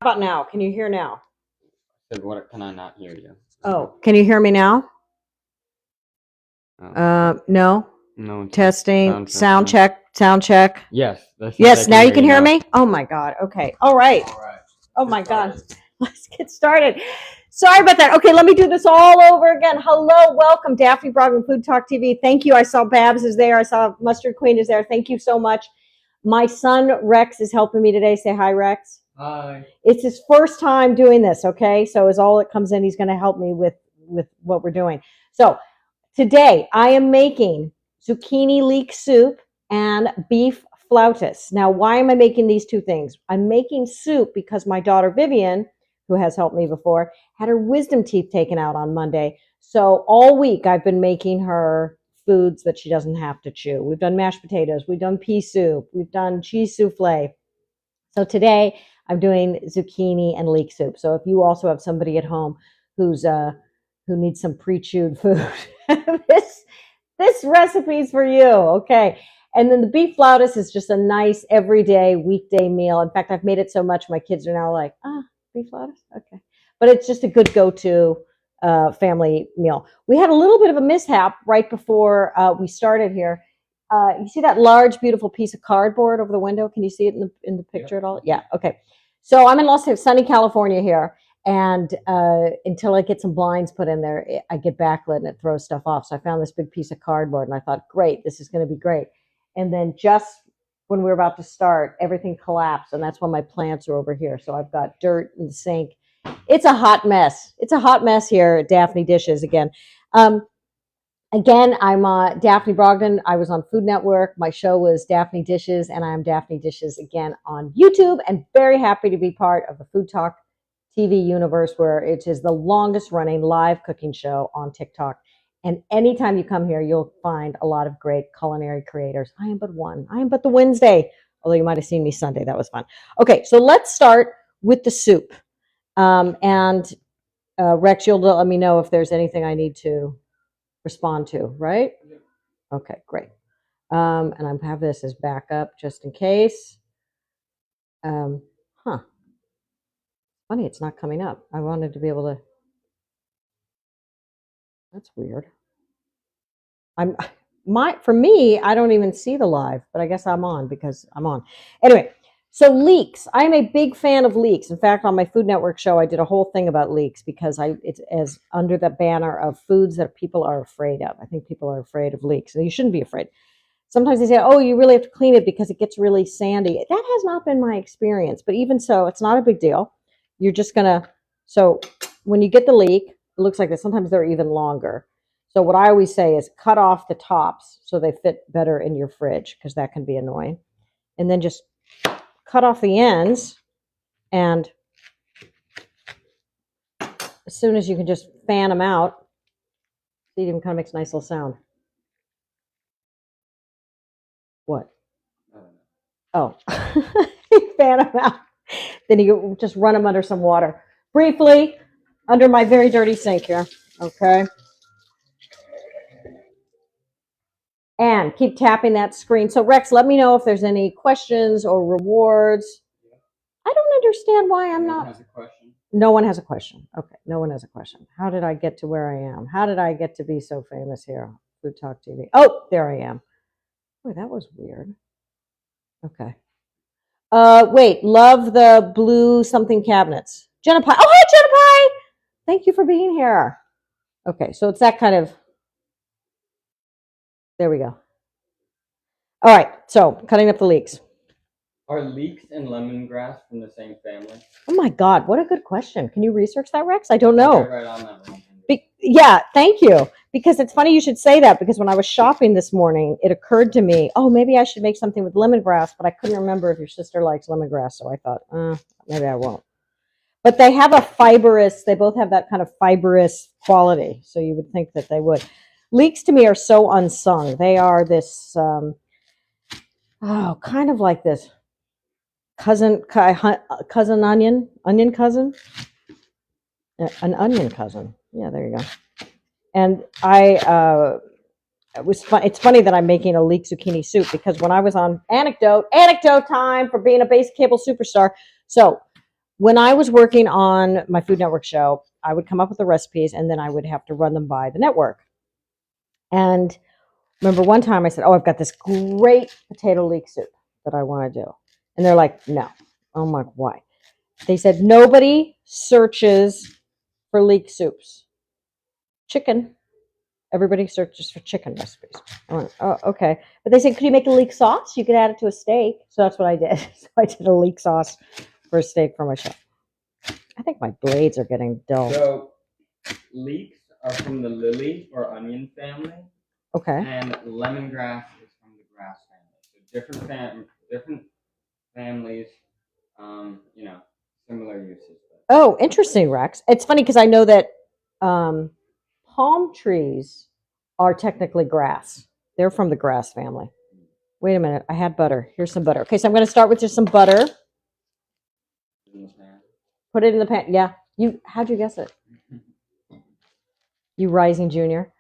How about now? Can you hear now? Said, what can I not hear you? Oh, can you hear me now? No. No. Testing. Sound check. Sound check. Yes. Yes. Now you can hear me. Oh my God. Okay. All right. Oh my God. Let's get started. Sorry about that. Okay, let me do this all over again. Hello, welcome, Daphne Brogdon, Food Talk TV. Thank you. I saw Babs is there. I saw Mustard Queen is there. Thank you so much. My son Rex is helping me today. Say hi, Rex. Hi. It's his first time doing this. Okay, so as all it comes in, he's going to help me with what we're doing. So today I am making zucchini leek soup and beef flautas. Now, why am I making these two things? I'm making soup because my daughter Vivian, who has helped me before, had her wisdom teeth taken out on Monday. So all week I've been making her foods that she doesn't have to chew. We've done mashed potatoes, we've done pea soup, we've done cheese souffle. So today I'm doing zucchini and leek soup. So if you also have somebody at home who needs some pre-chewed food, this recipe is for you. Okay. And then the beef flautas is just a nice everyday weekday meal. In fact, I've made it so much my kids are now like, beef flautas? Okay. But it's just a good go-to family meal. We had a little bit of a mishap right before we started here. You see that large, beautiful piece of cardboard over the window? Can you see it in the picture at all? Yeah. Okay. So I'm in sunny California here, and until I get some blinds put in there, I get backlit and it throws stuff off. So I found this big piece of cardboard, and I thought, great, this is going to be great. And then just when we were about to start, everything collapsed, and that's when my plants are over here. So I've got dirt in the sink. It's a hot mess. It's a hot mess here at Daphne Dishes again. Again, I'm Daphne Brogdon. I was on Food Network. My show was Daphne Dishes, and I'm Daphne Dishes again on YouTube, and very happy to be part of the Food Talk TV universe, where it is the longest running live cooking show on TikTok. And anytime you come here, you'll find a lot of great culinary creators. I am but one. I am but the Wednesday, although you might have seen me Sunday. That was fun. Okay, so let's start with the soup. Rex, you'll let me know if there's anything I need to respond to, right? Okay, great. And I have this as backup just in case. Funny, it's not coming up. I wanted to be able to. That's weird. For me, I don't even see the live, but I guess I'm on because I'm on. Anyway, so leeks. I'm a big fan of leeks. In fact, on my Food Network show, I did a whole thing about leeks because it's as under the banner of foods that people are afraid of. I think people are afraid of leeks, and you shouldn't be afraid. Sometimes they say, oh, you really have to clean it because it gets really sandy. That has not been my experience, but even so, it's not a big deal. You're just so when you get the leek, it looks like this. Sometimes they're even longer. So what I always say is cut off the tops so they fit better in your fridge, because that can be annoying. And then just cut off the ends, and as soon as you can just fan them out, it even kind of makes a nice little sound. What? Oh, you fan them out. Then you just run them under some water. Briefly, under my very dirty sink here. Okay. And keep tapping that screen. So Rex, let me know if there's any questions or rewards. I don't understand why I'm not. No one has a question. Okay, no one has a question. How did I get to where I am? How did I get to be so famous here? Food Talk TV. Oh, there I am. Boy, that was weird. Okay. Wait, love the blue something cabinets. Jenna Pie. Oh, hi, Jenna Pie. Thank you for being here. Okay, so it's that kind of. There we go. All right, so cutting up the leeks. Are leeks and lemongrass from the same family? Oh my God, what a good question. Can you research that, Rex? I don't know. Right on that one. Yeah, thank you. Because it's funny you should say that, because when I was shopping this morning, it occurred to me, oh, maybe I should make something with lemongrass, but I couldn't remember if your sister likes lemongrass, so I thought, maybe I won't. But they have they both have that kind of fibrous quality, so you would think that they would. Leeks to me are so unsung. They are this, kind of like this cousin onion cousin, an onion cousin. Yeah, there you go. And it's funny that I'm making a leek zucchini soup, because when I was on anecdote time for being a basic cable superstar. So when I was working on my Food Network show, I would come up with the recipes and then I would have to run them by the network. And remember one time I said, oh, I've got this great potato leek soup that I want to do. And they're like, no. I'm like, why? They said, nobody searches for leek soups. Chicken. Everybody searches for chicken recipes. I went, oh, okay. But they said, could you make a leek sauce? You could add it to a steak. So that's what I did. So I did a leek sauce for a steak for my show. I think my blades are getting dull. So leeks are from the lily or onion family. Okay. And lemongrass is from the grass family. So different families, similar uses. Oh, interesting, Rex. It's funny because I know that palm trees are technically grass. They're from the grass family. Wait a minute. I had butter. Here's some butter. Okay, so I'm going to start with just some butter. Put it in the pan. Yeah. How'd you guess it? You rising junior.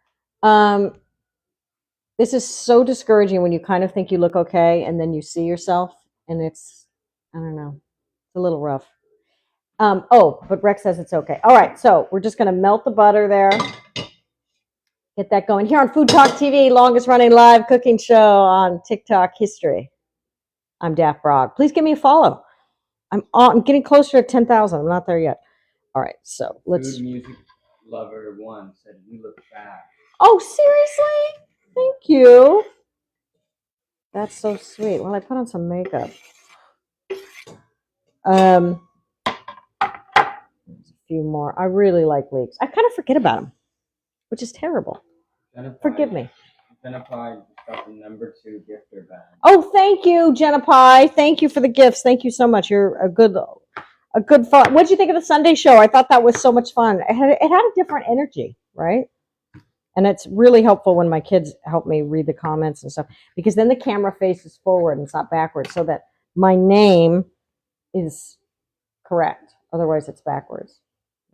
This is so discouraging when you kind of think you look okay and then you see yourself and it's, I don't know, it's a little rough. But Rex says it's okay. All right, so we're just going to melt the butter there. Get that going here on Food Talk TV, longest running live cooking show on TikTok history. I'm Daphne Brogdon. Please give me a follow. I'm getting closer to 10,000. I'm not there yet. All right, so let's. Food Music Lover 1 said you look fat. Oh, seriously? Thank you. That's so sweet. Well, I put on some makeup. A few more. I really like leeks. I kind of forget about them, which is terrible. Forgive me. Jenna Pie got the number 2 gifter bag. Oh, thank you, Jenna Pie. Thank you for the gifts. Thank you so much. You're a good fun. What did you think of the Sunday show? I thought that was so much fun. It had a different energy, right? And it's really helpful when my kids help me read the comments and stuff, because then the camera faces forward and it's not backwards, so that my name is correct. Otherwise, it's backwards.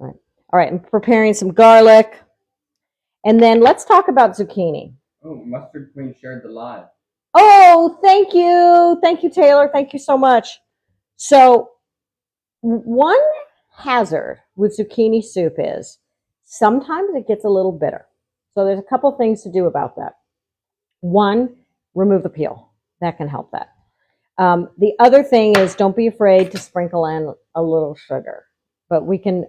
All right. I'm preparing some garlic. And then let's talk about zucchini. Oh, Mustard Queen shared the live. Oh, thank you. Thank you, Taylor. Thank you so much. So one hazard with zucchini soup is sometimes it gets a little bitter. So there's a couple things to do about that. One, remove the peel. That can help that. The other thing is don't be afraid to sprinkle in a little sugar, but we can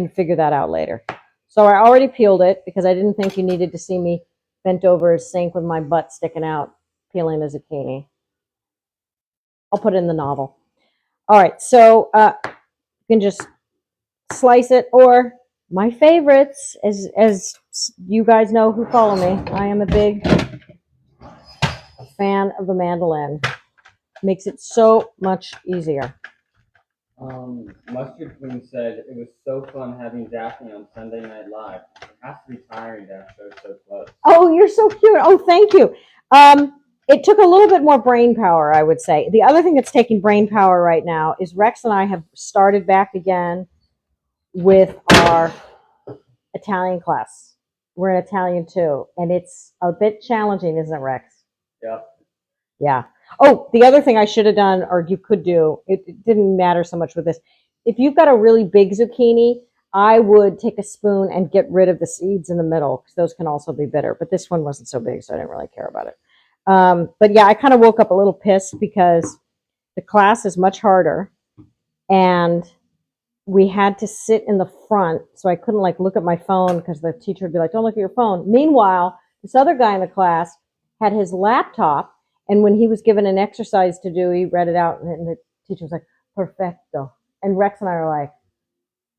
figure that out later. So I already peeled it because I didn't think you needed to see me bent over a sink with my butt sticking out peeling a zucchini. I'll put it in the novel. All right, so you can just slice it, or my favorites, as you guys know who follow me, I am a big fan of the mandolin. Makes it so much easier. Mustard Queen said it was so fun having Daphne on Sunday Night Live. It has to be tiring to have shows so close. Oh, you're so cute. Oh, thank you. It took a little bit more brain power, I would say. The other thing that's taking brain power right now is Rex and I have started back again with our Italian class. We're in Italian too, and it's a bit challenging, isn't it, Rex? Yeah. Yeah. Oh, the other thing I should have done, or you could do, it didn't matter so much with this. If you've got a really big zucchini, I would take a spoon and get rid of the seeds in the middle, because those can also be bitter. But this one wasn't so big, so I didn't really care about it. But yeah, I kind of woke up a little pissed because the class is much harder, and we had to sit in the front, so I couldn't look at my phone because the teacher would be like, don't look at your phone. Meanwhile, this other guy in the class had his laptop, and when he was given an exercise to do, he read it out, and the teacher was like, perfecto. And Rex and I are like,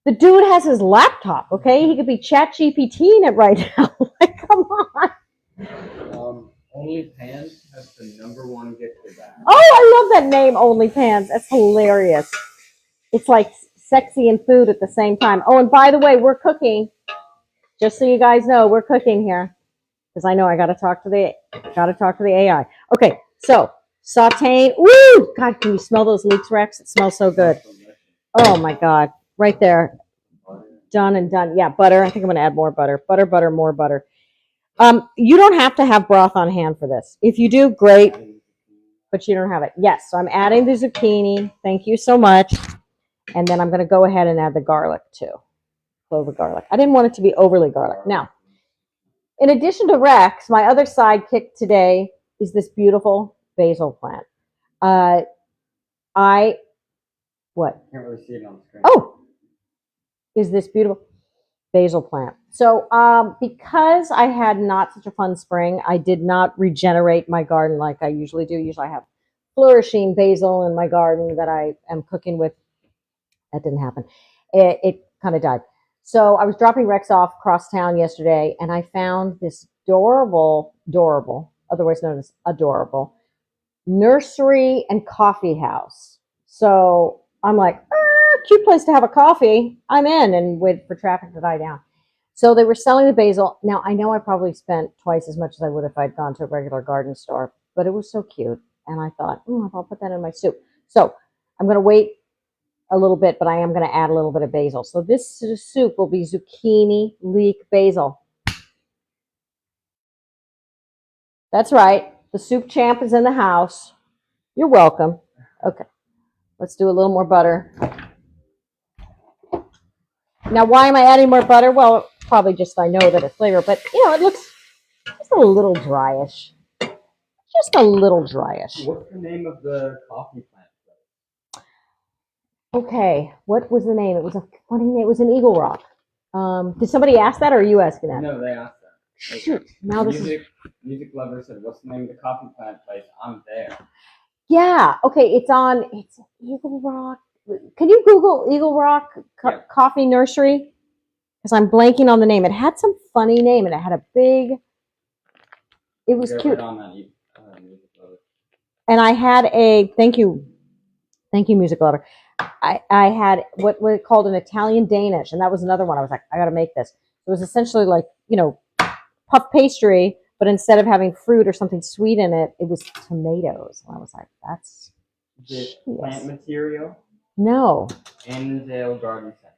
the dude has his laptop, okay? He could be ChatGPTing it right now. Come on. OnlyPants has the #1 gifted bag. Oh, I love that name, OnlyPants. That's hilarious. It's like sexy and food at the same time. Oh, and by the way, we're cooking. Just so you guys know, we're cooking here. Because I know I gotta talk to the AI. Okay, so sauteing. Woo! God, can you smell those leeks, Rex? It smells so good. Oh my God. Right there. Done and done. Yeah, butter. I think I'm gonna add more butter. Butter, more butter. You don't have to have broth on hand for this. If you do, great. But you don't have it. Yes, so I'm adding the zucchini. Thank you so much. And then I'm going to go ahead and add the garlic too. Clove of garlic. I didn't want it to be overly garlic. Now, in addition to Rex, my other sidekick today is this beautiful basil plant. What? Can't really see it on the screen. Oh, is this beautiful basil plant. So because I had not such a fun spring, I did not regenerate my garden like I usually do. Usually I have flourishing basil in my garden that I am cooking with. That didn't happen. It kind of died. So I was dropping Rex off across town yesterday, and I found this adorable, otherwise known as adorable, nursery and coffee house. So I'm like, cute place to have a coffee. I'm in, and wait for traffic to die down. So they were selling the basil. Now, I know I probably spent twice as much as I would if I'd gone to a regular garden store, but it was so cute. And I thought, I'll put that in my soup. So I'm going to wait a little bit, but I am going to add a little bit of basil. So this soup will be zucchini leek basil. That's right. The soup champ is in the house. You're welcome. Okay. Let's do a little more butter. Now, why am I adding more butter? Well, probably just I know that it's flavor, but it looks just a little dryish. Just a little dryish. What's the name of the coffee plant? Okay, what was the name? It was a funny name. It was in Eagle Rock. Did somebody ask that, or are you asking that? No, they asked that. Shoot. Now music lover said, "What's the name of the coffee plant place?" I'm there. Yeah. Okay. It's Eagle Rock. Can you Google Eagle Rock Coffee Nursery? Because I'm blanking on the name. It had some funny name, and it had a big. It was cute. On that, music lover. And I had a thank you, music lover. I had what was called an Italian Danish, and that was another one. I was like, I got to make this. It was essentially like puff pastry, but instead of having fruit or something sweet in it, it was tomatoes. And I was like, that's the plant material. No. Annandale Garden Center.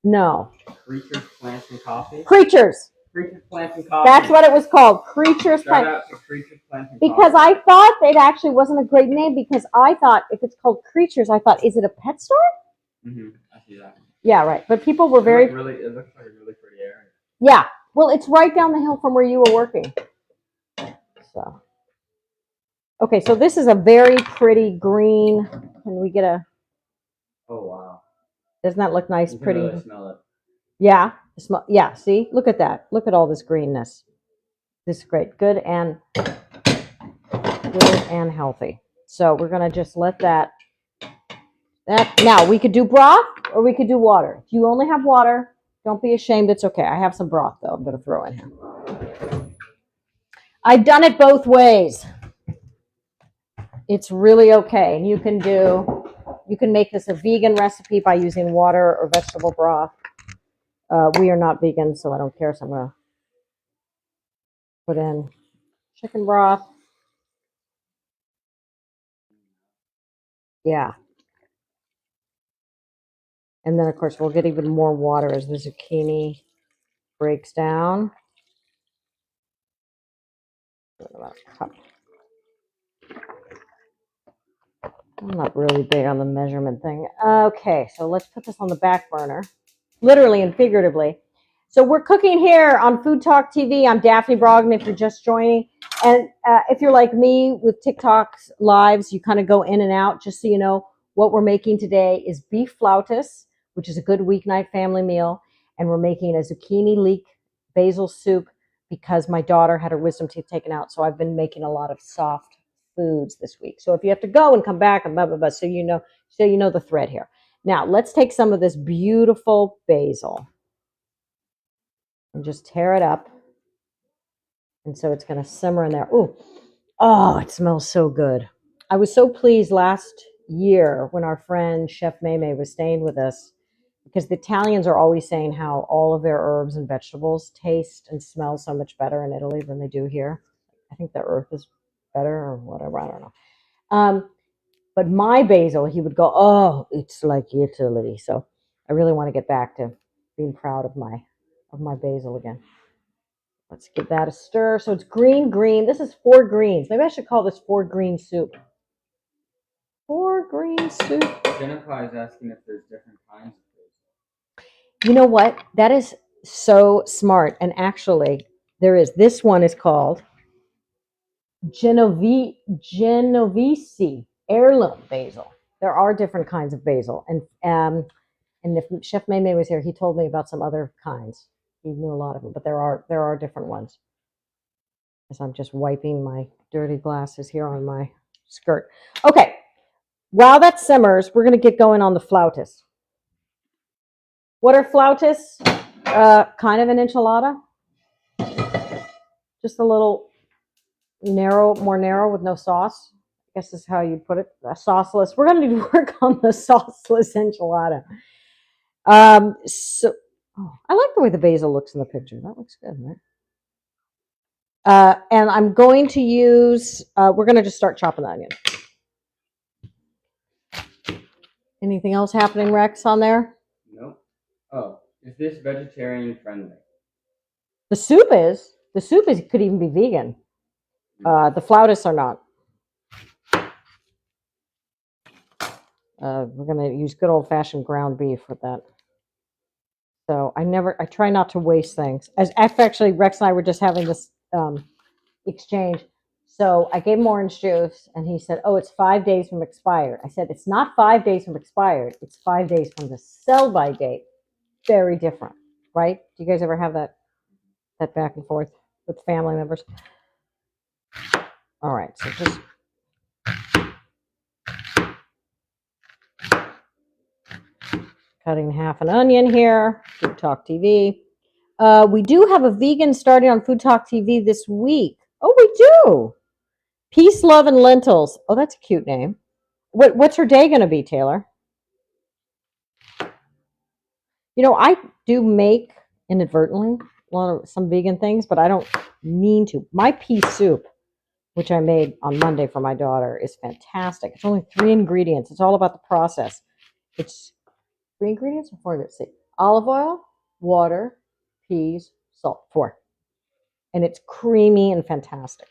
No. Creatures, Plants, and Coffee. Creatures, Plants, and Coffee. That's what it was called. Creatures, Plants. Creatures, Plants, and because Coffee. I thought it actually wasn't a great name because I thought if it's called Creatures, I thought, is it a pet store? Mm-hmm. I see that. Yeah, right. But people were it looks like a really pretty area. Yeah. Well, it's right down the hill from where you were working. So. Okay, so this is a very pretty green. Can we get a? Oh wow! Doesn't that look nice? You can pretty. Really smell it. Yeah. Yeah. See, look at that. Look at all this greenness. This is great. Good and healthy. So we're gonna just let that. Now we could do broth or we could do water. If you only have water, don't be ashamed. It's okay. I have some broth though. I'm gonna throw in here. I've done it both ways. It's really okay. And you can make this a vegan recipe by using water or vegetable broth. We are not vegan, so I don't care. So I'm going to put in chicken broth. Yeah. And then, of course, we'll get even more water as the zucchini breaks down. About a cup. I'm not really big on the measurement thing. Okay, so let's put this on the back burner, literally and figuratively. So we're cooking here on Food Talk TV. I'm Daphne Brogdon if you're just joining. And if you're like me with TikTok's lives, you kind of go in and out. Just so you know, what we're making today is beef flautas, which is a good weeknight family meal. And we're making a zucchini leek basil soup because my daughter had her wisdom teeth taken out. So I've been making a lot of soft foods this week. So if you have to go and come back and blah, blah, blah, so you know the thread here. Now, let's take some of this beautiful basil and just tear it up. And so it's going to simmer in there. Ooh, oh, it smells so good. I was so pleased last year when our friend Chef Meme was staying with us because the Italians are always saying how all of their herbs and vegetables taste and smell so much better in Italy than they do here. I think the earth is better or whatever. I don't know. But my basil, he would go, oh, it's like Italy. So I really want to get back to being proud of my basil again. Let's give that a stir. So it's green. This is 4 greens. Maybe I should call this 4 green soup. For green soup. Jennifer is asking if there's different kinds of basil. You know what? That is so smart. And actually, there is. This one is called Genovese heirloom basil. There are different kinds of basil, and if Chef Maymay was here, he told me about some other kinds. He knew a lot of them, but there are different ones. As I'm just wiping my dirty glasses here on my skirt. Okay, while that simmers, we're going to get going on the flautas. What are flautas? Kind of an enchilada. Just a little narrow, more narrow with no sauce. I guess is how you put it. Sauceless. We're going to need to work on the sauceless enchilada. So I like the way the basil looks in the picture. That looks good, right? And I'm going to use, we're going to just start chopping the onion. Anything else happening, Rex, on there? Nope. Oh, is this vegetarian friendly? The soup is. Could even be vegan. The flautas are not. We're going to use good old-fashioned ground beef with that. So I try not to waste things. As actually, Rex and I were just having this exchange. So I gave him orange juice, and he said, "Oh, it's 5 days from expired." I said, "It's not 5 days from expired. It's 5 days from the sell-by date." Very different, right? Do you guys ever have that back and forth with family members? All right, so just cutting half an onion here. FoodtokTV. We do have a vegan starting on FoodtokTV this week. Oh, we do. Peace, love, and lentils. Oh, that's a cute name. What's her day going to be, Taylor? You know, I do make inadvertently some vegan things, but I don't mean to. My pea soup, which I made on Monday for my daughter, is fantastic. It's only 3 ingredients. It's all about the process. It's 3 ingredients or 4? Let's see. Olive oil, water, peas, salt. 4. And it's creamy and fantastic.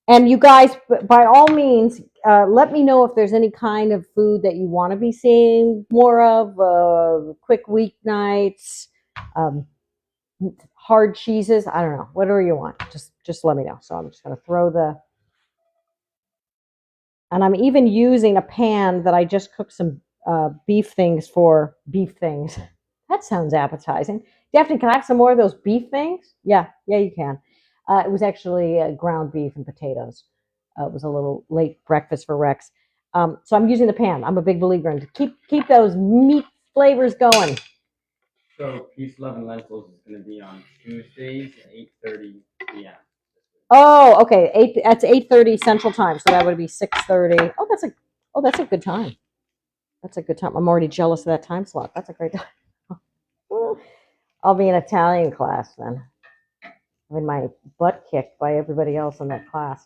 And you guys, by all means, let me know if there's any kind of food that you want to be seeing more of. Quick weeknights, hard cheeses. I don't know, whatever you want. Just let me know. So I'm just going to throw and I'm even using a pan that I just cooked some beef things for. Beef things. That sounds appetizing. Daphne, can I have some more of those beef things? Yeah, you can. It was actually ground beef and potatoes. It was a little late breakfast for Rex. So I'm using the pan. I'm a big believer in to keep those meat flavors going. So Peace, Love, and Lentils is going to be on Tuesdays at 8:30 p.m. Oh, okay. That's 8:30 Central Time, so that would be 6:30. Oh, that's a good time. That's a good time. I'm already jealous of that time slot. That's a great time. I'll be in Italian class then. Having my butt kicked by everybody else in that class.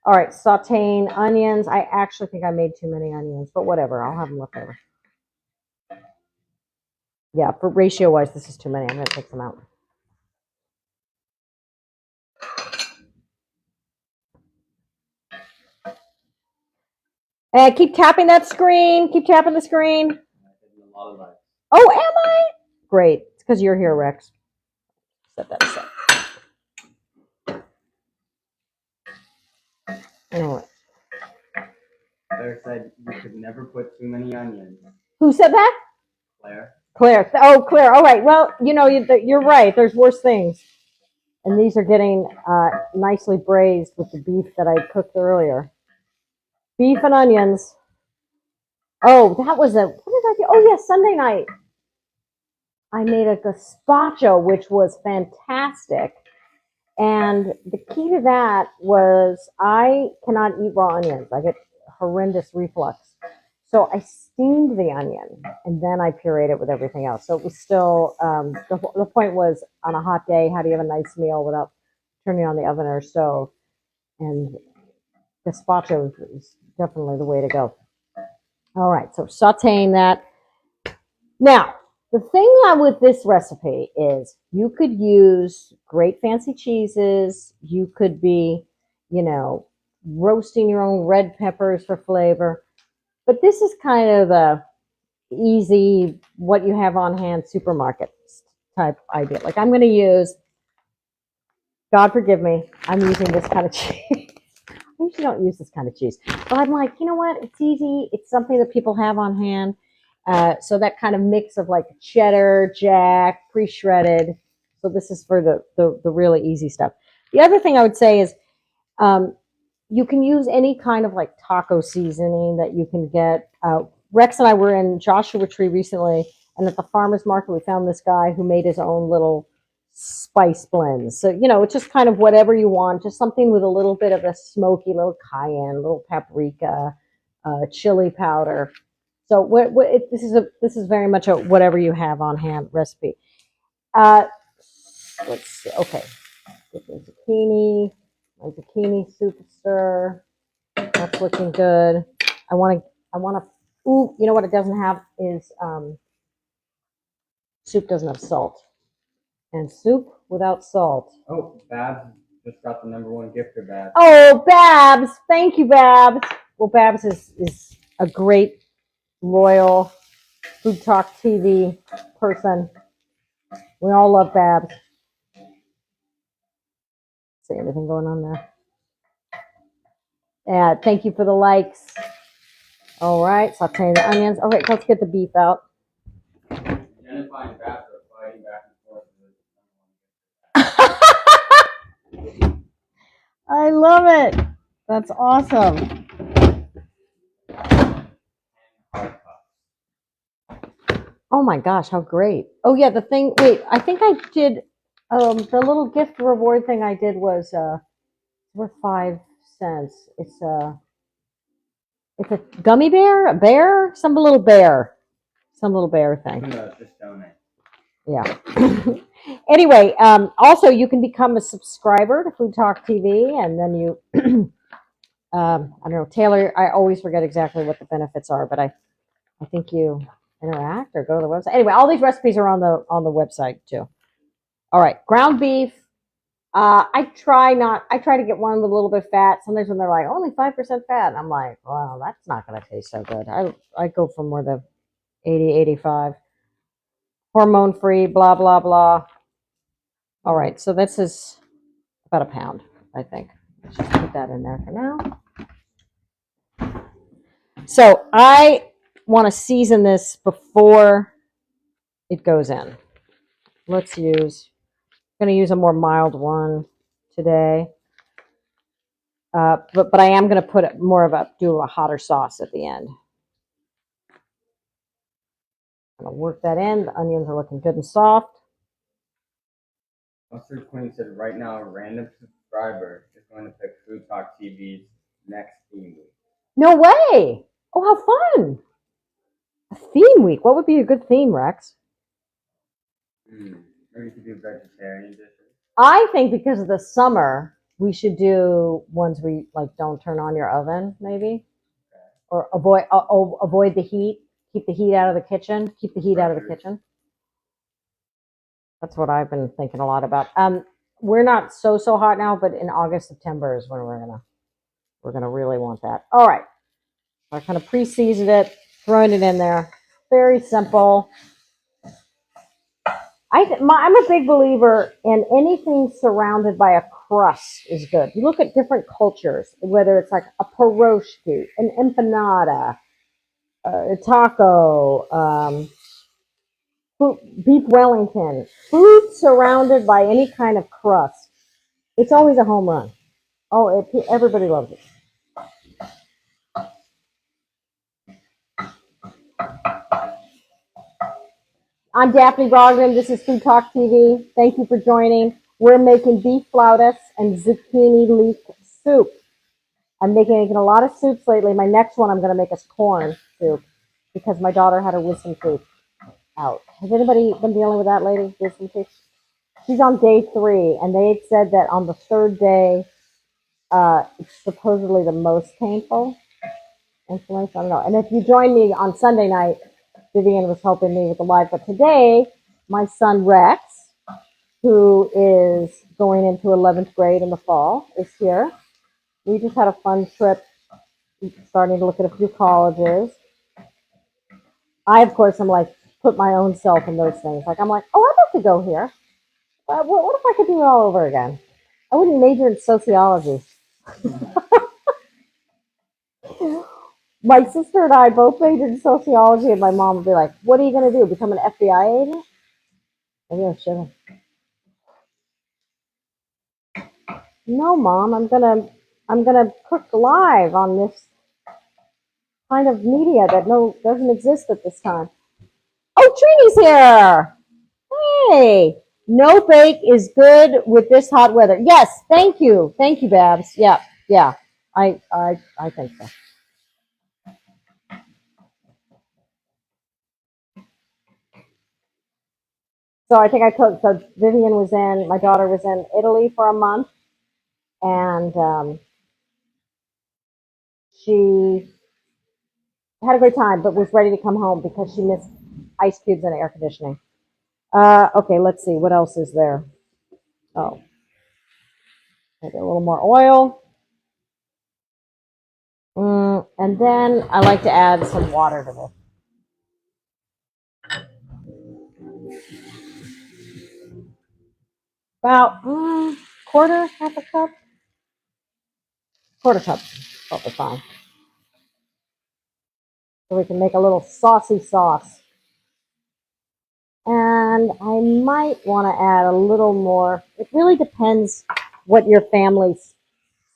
All right, sauteing onions. I actually think I made too many onions, but whatever. I'll have them left over. Yeah, for ratio-wise, this is too many. I'm going to take them out. And keep tapping that screen. Keep tapping the screen. Oh, am I? Great. It's because you're here, Rex. Set that aside. Anyway. Claire said you could never put too many onions. Who said that? Claire. Oh, Claire. All right. Well, you know, you're right. There's worse things. And these are getting nicely braised with the beef that I cooked earlier. Beef and onions. Oh, that was what did I do? Oh, yeah, Sunday night. I made a gazpacho, which was fantastic. And the key to that was I cannot eat raw onions. I get horrendous reflux. So I steamed the onion, and then I pureed it with everything else. So it was still, the point was, on a hot day, how do you have a nice meal without turning on the oven or stove? And gazpacho is definitely the way to go. All right, so sauteing that. Now, The thing with this recipe is you could use great fancy cheeses. You could be, roasting your own red peppers for flavor. But this is kind of the easy, what you have on hand supermarket type idea. Like I'm going to use, God forgive me, I'm using this kind of cheese. I usually don't use this kind of cheese. But I'm like, you know what? It's easy. It's something that people have on hand. So that kind of mix of like cheddar, jack, pre-shredded. So this is for the really easy stuff. The other thing I would say is you can use any kind of like taco seasoning that you can get. Rex and I were in Joshua Tree recently, and at the farmer's market, we found this guy who made his own little spice blends. So, it's just kind of whatever you want, just something with a little bit of a smoky, little cayenne, little paprika, chili powder. So this is very much a whatever you have on hand recipe. Let's see. Okay, get the zucchini. My zucchini soup stir. That's looking good. I want to. Ooh, you know what it doesn't have is soup doesn't have salt, and soup without salt. Oh, Babs just got the #1 gift for Babs. Oh, Babs! Thank you, Babs. Well, Babs is a great, loyal Food Talk TV person. We all love Babs. See anything going on there? Yeah, thank you for the likes. All right, sauteing the onions. Okay, let's get the beef out. Jennifer and Babs are fighting back and forth. I love it. That's awesome. Oh my gosh, how great. Oh yeah, the thing, wait, I think I did, the little gift reward thing I did was worth 5 cents. It's a gummy bear, a bear, some little bear thing. No, just donate. Yeah. Anyway, also you can become a subscriber to Food Talk TV, and then you, I don't know, Taylor, I always forget exactly what the benefits are, but I think you interact or go to the website. Anyway, all these recipes are on the website too. All right, ground beef. I try to get one with a little bit of fat. Sometimes when they're like only 5% fat, and I'm like, well, that's not going to taste so good. I go for more the 80, 85. Hormone free, blah blah blah. All right, so this is about a pound, I think. Let's just put that in there for now. So I want to season this before it goes in. I'm going to use a more mild one today. But I am going to put do a hotter sauce at the end. I'm going to work that in. The onions are looking good and soft. Mustard Queen said right now a random subscriber is going to pick Food Talk TV's next theme week. No way! Oh, how fun! A theme week. What would be a good theme, Rex? Maybe you could do vegetarian dishes. I think because of the summer, we should do ones where you like don't turn on your oven, maybe, or avoid the heat. Keep the heat out of the kitchen. Keep the heat out of the kitchen. That's what I've been thinking a lot about. We're not so hot now, but in August, September is when we're gonna really want that. All right, I kind of pre-seasoned it, throwing it in there. Very simple. I'm a big believer in anything surrounded by a crust is good. You look at different cultures, whether it's like a pierogi, an empanada, a taco, beef Wellington. Food surrounded by any kind of crust, it's always a home run. Oh, everybody loves it. I'm Daphne Brogdon. This is Food Talk TV. Thank you for joining. We're making beef flautas and zucchini leek soup. I'm making a lot of soups lately. My next one I'm going to make is corn soup because my daughter had her wisdom tooth out. Has anybody been dealing with that lady, wisdom tooth? She's on day 3, and they said that on the 3rd day, it's supposedly the most painful inflammation. I don't know. And if you join me on Sunday night, Vivian was helping me with the live. But today, my son Rex, who is going into 11th grade in the fall, is here. We just had a fun trip, starting to look at a few colleges. I, of course, am like, put my own self in those things. Like, I'm like, oh, I'd like to go here. But what if I could do it all over again? I wouldn't major in sociology. My sister and I both majored in sociology, and my mom would be like, what are you going to do, become an FBI agent? Maybe I should. No, Mom, I'm gonna cook live on this kind of media that doesn't exist at this time. Oh, Trini's here. Hey, no bake is good with this hot weather. Yes, thank you, Babs. Yeah, I think so. So I think I cooked. So Vivian was in. My daughter was in Italy for a month, and she had a great time, but was ready to come home because she missed ice cubes and air conditioning. Okay, let's see. What else is there? Oh, maybe a little more oil. And then I like to add some water to this. About quarter, half a cup. Quarter cup, probably fine. So we can make a little saucy sauce. And I might want to add a little more. It really depends what your family's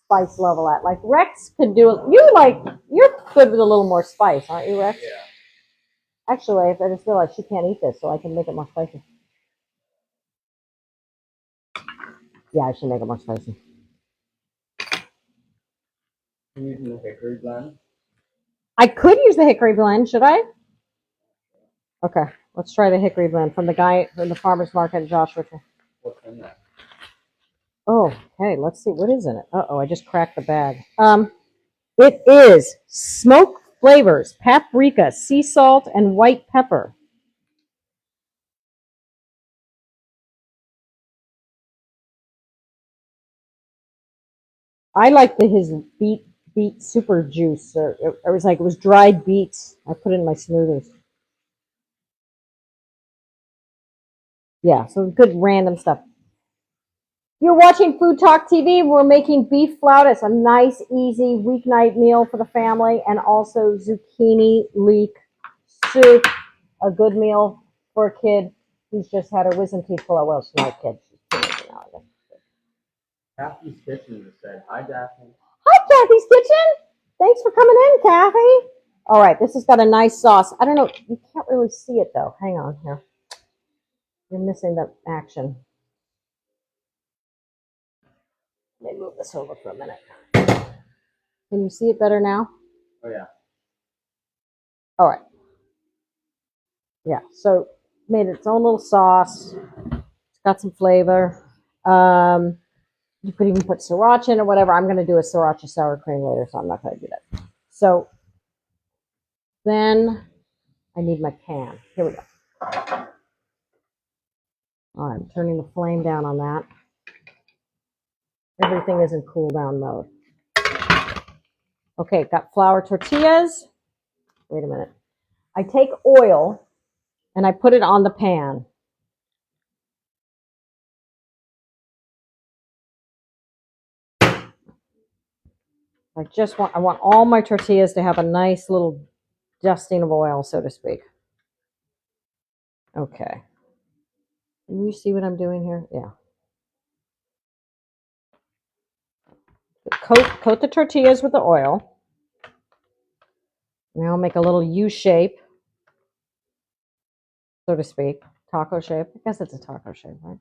spice level at. Like Rex could do it. You're good with a little more spice, aren't you, Rex? Yeah. Actually, I just realized she can't eat this, so I can make it more spicy. Yeah, I should make it more spicy. I'm using the hickory blend. I could use the hickory blend, should I? Okay, let's try the hickory blend from the guy from the farmer's market, Josh Richard. What's in that? Oh, okay, let's see. What is in it? Uh-oh, I just cracked the bag. It is smoke flavors, paprika, sea salt, and white pepper. I like his beet super juice. It was like it was dried beets. I put it in my smoothies. Yeah, so good random stuff. You're watching Food Talk TV. We're making beef flautas, a nice, easy weeknight meal for the family, and also zucchini leek soup, a good meal for a kid who's just had her wisdom teeth pulled out. Well, she's not a kid. She's teenager now, I guess. Daphne's Kitchen just said, hi, Daphne. Hi, Kathy's Kitchen. Thanks for coming in, Kathy. All right, this has got a nice sauce. I don't know. You can't really see it, though. Hang on here. You're missing the action. Let me move this over for a minute. Can you see it better now? Oh, yeah. All right. Yeah, so made its own little sauce. It's got some flavor. You could even put sriracha in or whatever. I'm going to do a sriracha sour cream later, so I'm not going to do that. So then I need my pan. Here we go. All right, I'm turning the flame down on that. Everything is in cool down mode. Okay, got flour tortillas. Wait a minute. I take oil and I put it on the pan. I want all my tortillas to have a nice little dusting of oil, so to speak. Okay. Can you see what I'm doing here? Yeah. Coat the tortillas with the oil. Now make a little U shape, so to speak. Taco shape. I guess it's a taco shape, right?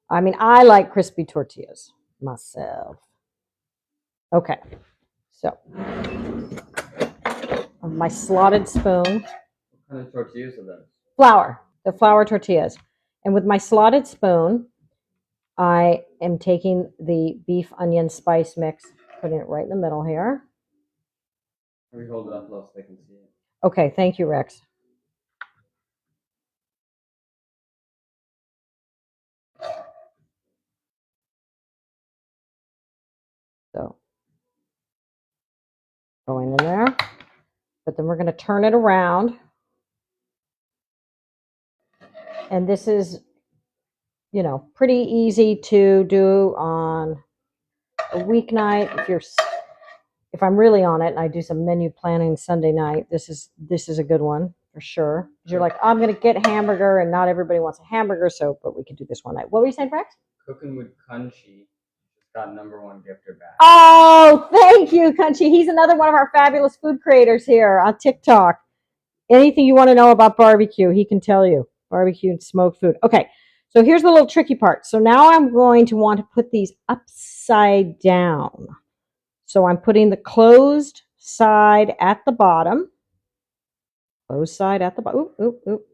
I mean, I like crispy tortillas myself. Okay. So, my slotted spoon. What kind of tortillas are those? Flour. The flour tortillas. And with my slotted spoon, I am taking the beef onion spice mix, putting it right in the middle here. We hold it up low so they can see it. Okay, thank you, Rex. So, going in there. But then we're going to turn it around. And this is, you know, pretty easy to do on a weeknight. If I'm really on it and I do some menu planning Sunday night, this is a good one for sure. You're like, I'm going to get hamburger, and not everybody wants a hamburger, so but we could do this one night. What were you saying, Rex? Cooking with Kunchi just got #1 gifter back. Oh, thank you, Kunchi. He's another one of our fabulous food creators here on TikTok. Anything you want to know about barbecue, he can tell you. Barbecue and smoked food. Okay, so here's the little tricky part. So now I'm going to want to put these upside down. So I'm putting the closed side at the bottom. Closed side at the bottom. Oop, oop, oop.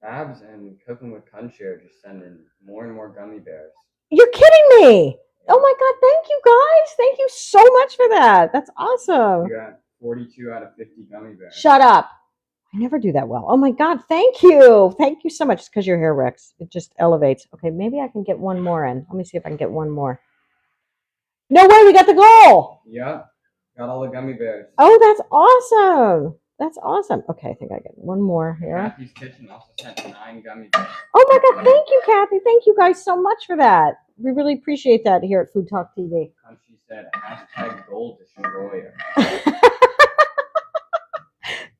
Babs and Cooking with Kunchi are just sending more and more gummy bears. You're kidding me. Oh my God, thank you guys. Thank you so much for that. That's awesome. We got 42 out of 50 gummy bears. Shut up. I never do that well. Oh my God, thank you. Thank you so much. It's because you're here, Rex. It just elevates. Okay, maybe I can get one more in. Let me see if I can get one more. No way, we got the goal. Yeah, got all the gummy bears. Oh, that's awesome. That's awesome. Okay, I think I get one more here. Kathy's Kitchen also sent 9 gummy bears. Oh my God, thank you, Kathy. Thank you guys so much for that. We really appreciate that here at Food Talk TV. Kunchi said, #Gold Destroyer.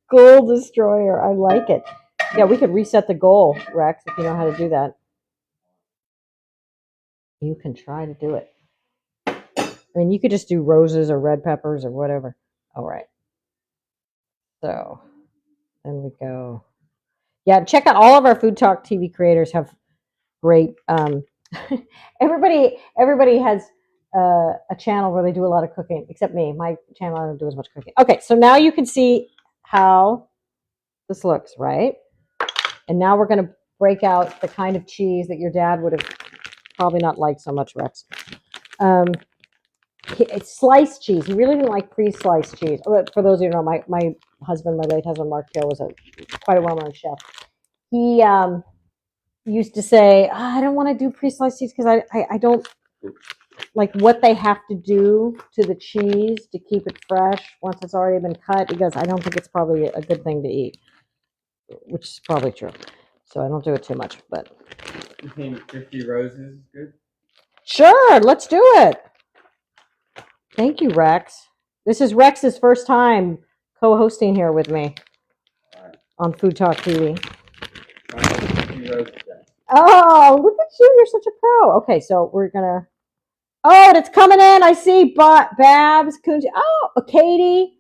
Goal destroyer. I like it. Yeah, we could reset the goal, Rex, if you know how to do that. You can try to do it. I mean, you could just do roses or red peppers or whatever. All right. So then we go. Yeah, check out all of our Food Talk TV creators have great. Everybody has a channel where they do a lot of cooking, except me. My channel, I don't do as much cooking. Okay, so now you can see how this looks, right? And now we're going to break out the kind of cheese that your dad would have probably not liked so much, Rex. It's sliced cheese. He really didn't like pre-sliced cheese. For those of you who know, my husband, my late husband, Mark Gill, was quite a well-known chef. He used to say, I don't want to do pre-sliced cheese because I don't like what they have to do to the cheese to keep it fresh once it's already been cut. He goes, I don't think it's probably a good thing to eat, which is probably true. So I don't do it too much. But You think 50 roses is good? Sure, let's do it. Thank you, Rex. This is Rex's first time co-hosting here with me on Food Talk TV. Oh, look at you. You're such a pro. Okay, so we're going to... Oh, it's coming in. I see Babs, Kunji. Oh, Katie.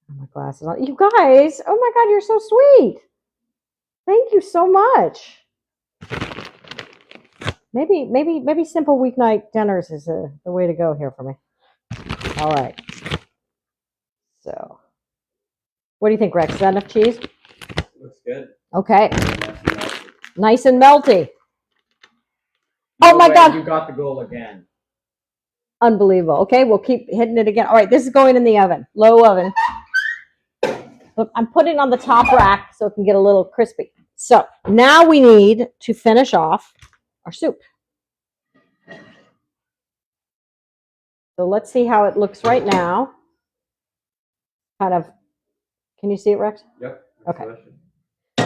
Oh, my glasses on. You guys. Oh, my God, you're so sweet. Thank you so much. Maybe simple weeknight dinners is the way to go here for me. All right. So, what do you think, Rex? Is that enough cheese? Looks good. Okay. Nice and melty. No oh my way, God. You got the goal again. Unbelievable. Okay, we'll keep hitting it again. All right, this is going in the oven. Low oven. Look, I'm putting it on the top rack so it can get a little crispy. So, now we need to finish off our soup. So let's see how it looks right now. Kind of, can you see it, Rex? Yep. Okay.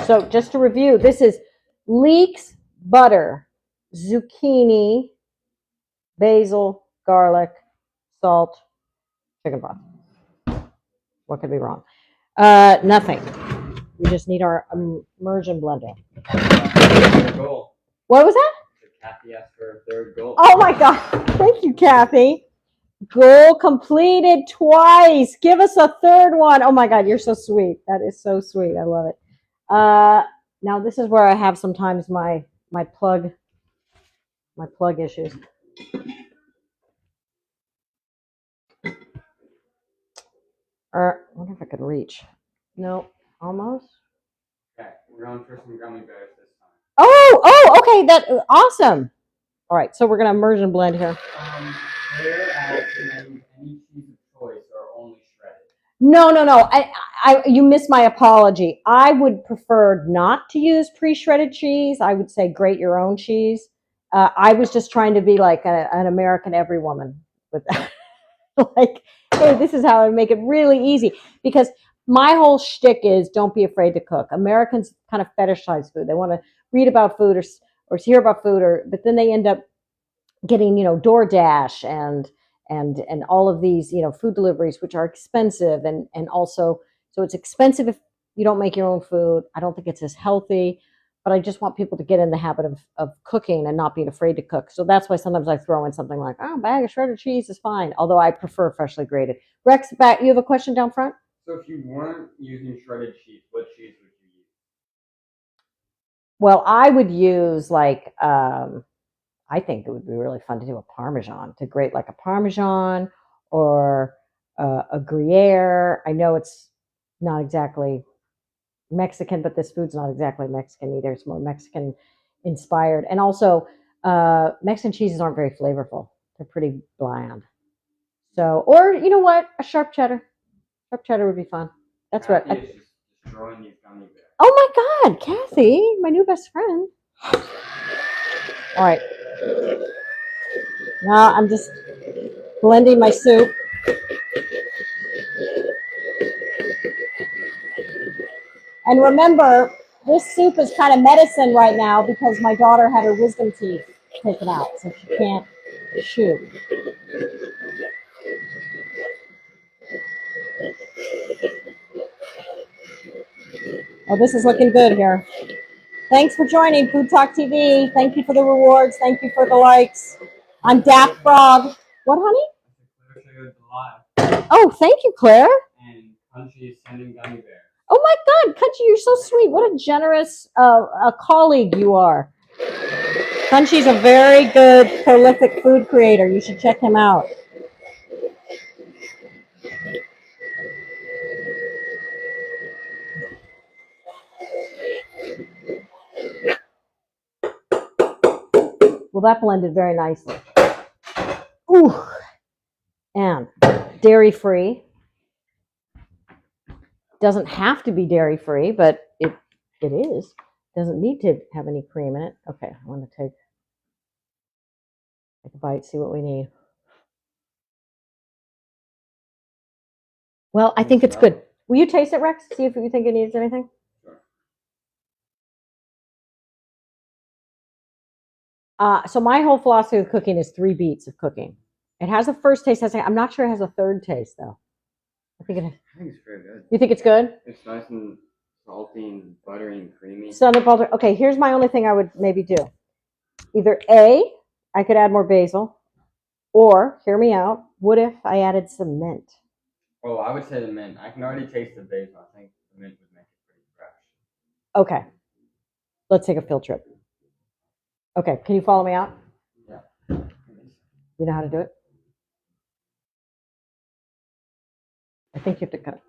So just to review, this is leeks, butter, zucchini, basil, garlic, salt, chicken broth. What could be wrong? Nothing. We just need our immersion blender. Goal. What was that? Kathy asked for a third goal. Oh my God. Thank you, Kathy. Goal completed twice. Give us a third one. Oh my God, you're so sweet. That is so sweet. I love it. Now this is where I have sometimes my plug issues. I wonder if I could reach. No, almost. Okay, we're going for some gummy bears this time. Oh, okay. That awesome. All right, so we're gonna immersion blend here. Here, any cheese of choice or only shredded? No, no, no. You missed my apology. I would prefer not to use pre-shredded cheese. I would say grate your own cheese. I was just trying to be like an American every woman with that. Like, hey, this is how I make it really easy. Because my whole shtick is don't be afraid to cook. Americans kind of fetishize food. They want to read about food or hear about food, but then they end up getting, DoorDash and all of these, food deliveries, which are expensive and also, so it's expensive if you don't make your own food. I don't think it's as healthy, but I just want people to get in the habit of cooking and not being afraid to cook. So that's why sometimes I throw in something like, oh, a bag of shredded cheese is fine, although I prefer freshly grated. Rex, back, you have a question down front? So if you weren't using shredded cheese, what cheese would you use? Well, I would use like, I think it would be really fun to do a Parmesan, to grate like a Parmesan or a Gruyere. I know it's not exactly Mexican, but this food's not exactly Mexican either. It's more Mexican inspired. And also, Mexican cheeses aren't very flavorful. They're pretty bland. So, or you know what? A sharp cheddar. Sharp cheddar would be fun. That's what. Kathy is just destroying these gummy bears. Oh my God, Kathy, my new best friend. All right. Now I'm just blending my soup. And remember, this soup is kind of medicine right now because my daughter had her wisdom teeth taken out, so she can't chew. Oh, this is looking good here. Thanks for joining Food Talk TV. Thank you for the rewards. Thank you for the likes. I'm Daphne Brogdon. What, honey? Oh, thank you, Claire. And Crunchy is sending gummy bears. Oh my God, Crunchy, you're so sweet. What a generous a colleague you are. Crunchy's a very good, prolific food creator. You should check him out. Well, that blended very nicely. Ooh. And dairy-free. Doesn't have to be dairy-free, but it is. Doesn't need to have any cream in it. Okay, I want to take a bite, see what we need. Well, I think it's good. Will you taste it, Rex? See if you think it needs anything? So my whole philosophy of cooking is 3 beats of cooking. It has a first taste. I'm not sure it has a third taste, though. I think it's very good. You think it's good? It's nice and salty and buttery and creamy. Southern butter. Okay, here's my only thing I would maybe do. Either A, I could add more basil, or, hear me out, what if I added some mint? Oh, I would say the mint. I can already taste the basil. I think the mint would make it pretty fresh. Okay. Let's take a field trip. Okay, can you follow me out? Yeah. You know how to do it? I think you have to cut.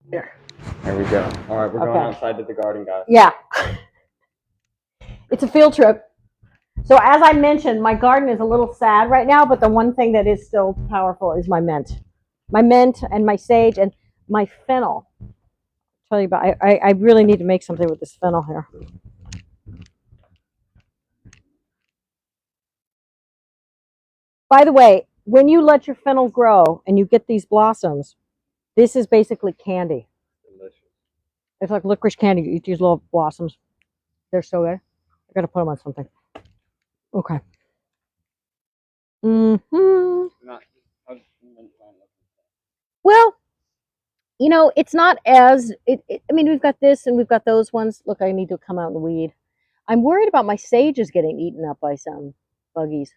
There we go. All right, we're going outside to the garden, guys. Yeah. It's a field trip. So as I mentioned, my garden is a little sad right now, but the one thing that is still powerful is my mint. My mint and my sage and my fennel. I'll tell you about, I really need to make something with this fennel here. By the way, when you let your fennel grow and you get these blossoms, this is basically candy. Delicious. It's like licorice candy. You eat these little blossoms. They're so good. I gotta put them on something. Okay. Well, it's not as, I mean, we've got this and we've got those ones. Look, I need to come out and weed. I'm worried about my sages getting eaten up by some buggies.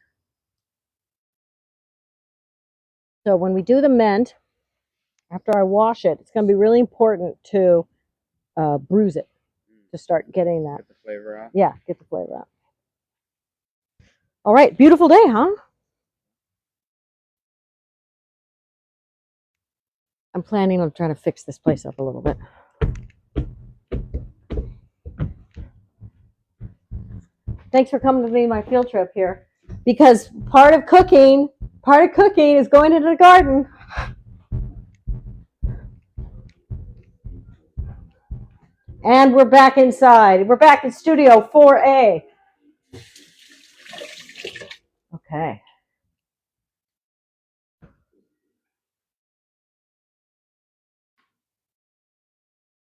So when we do the mint, after I wash it, it's going to be really important to bruise it to start getting that. Get the flavor out? Yeah, get the flavor out. All right, beautiful day, huh? I'm planning on trying to fix this place up a little bit. Thanks for coming to me my field trip here. Because part of cooking is going into the garden. And we're back inside. We're back in studio 4A. Okay.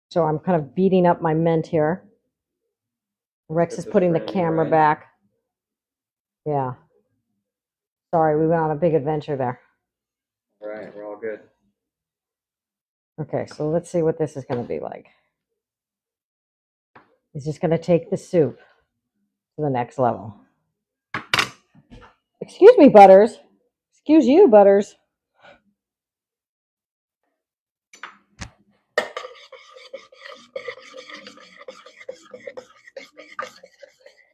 So I'm kind of beating up my mint here. Rex is putting the camera back. Yeah. Sorry, we went on a big adventure there. All right, we're all good. Okay, so let's see what this is going to be like. He's just going to take the soup to the next level. Excuse me, Butters. Excuse you, Butters.